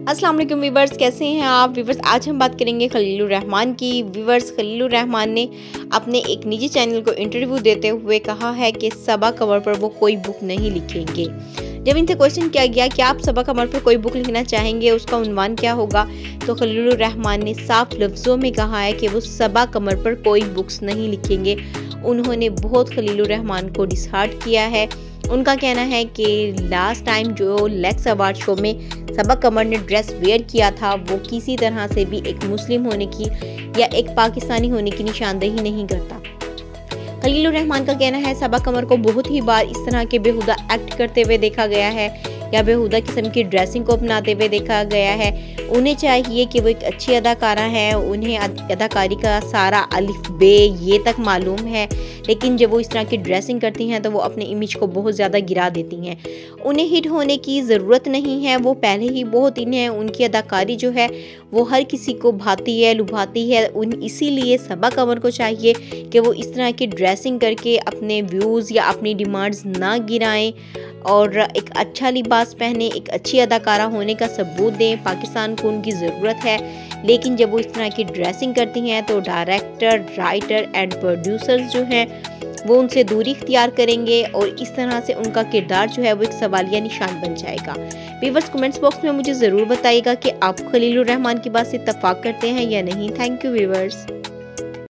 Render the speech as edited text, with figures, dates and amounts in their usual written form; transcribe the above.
अस्सलाम वालेकुम व्यूवर्स, कैसे हैं आप व्यूवर्स। आज हम बात करेंगे खलीलुर रहमान की। व्यूवर्स, खलीलुर रहमान ने अपने एक निजी चैनल को इंटरव्यू देते हुए कहा है कि सबा कमर पर वो कोई बुक नहीं लिखेंगे। जब इनसे क्वेश्चन किया गया कि आप सबा कमर पर कोई बुक लिखना चाहेंगे, उसका उन्वान क्या होगा, तो खलीलुर रहमान ने साफ लफ्ज़ों में कहा है कि वो सबा कमर पर कोई बुक्स नहीं लिखेंगे। उन्होंने बहुत खलीलुर रहमान को डिसहार्ट किया है। उनका कहना है कि लास्ट टाइम जो लेक्स अवार्ड शो में सबा कमर ने ड्रेस वेयर किया था, वो किसी तरह से भी एक मुस्लिम होने की या एक पाकिस्तानी होने की निशानदेही नहीं करता। खलीलुर रहमान का कहना है सबा कमर को बहुत ही बार इस तरह के बेहुदा एक्ट करते हुए देखा गया है या बेहुदा किस्म की ड्रेसिंग को अपनाते हुए देखा गया है। उन्हें चाहिए कि वो एक अच्छी अदाकारा है, उन्हें अदाकारी का सारा अलिफ बे ये तक मालूम है, लेकिन जब वो इस तरह की ड्रेसिंग करती हैं तो वो अपने इमेज को बहुत ज़्यादा गिरा देती हैं। उन्हें हिट होने की ज़रूरत नहीं है, वो पहले ही बहुत इन हैं। उनकी अदाकारी जो है वो हर किसी को भाती है, लुभाती है। इसीलिए सबा कमर को चाहिए कि वो इस तरह की ड्रेसिंग करके अपने व्यूज़ या अपनी डिमांड्स ना गिराएं और एक अच्छा लिबास पहने, एक अच्छी अदाकारा होने का सबूत दें। पाकिस्तान को उनकी ज़रूरत है, लेकिन जब वो इस तरह की ड्रेसिंग करती हैं तो डायरेक्टर, राइटर एंड प्रोड्यूसर्स जो हैं वो उनसे दूरी इख्तियार करेंगे और इस तरह से उनका किरदार जो है वो एक सवालिया निशान बन जाएगा। व्यूअर्स, कमेंट्स बॉक्स में मुझे ज़रूर बताइएगा कि आप खलीलुर रहमान की बात से इत्तेफाक करते हैं या नहीं। Thank you viewers.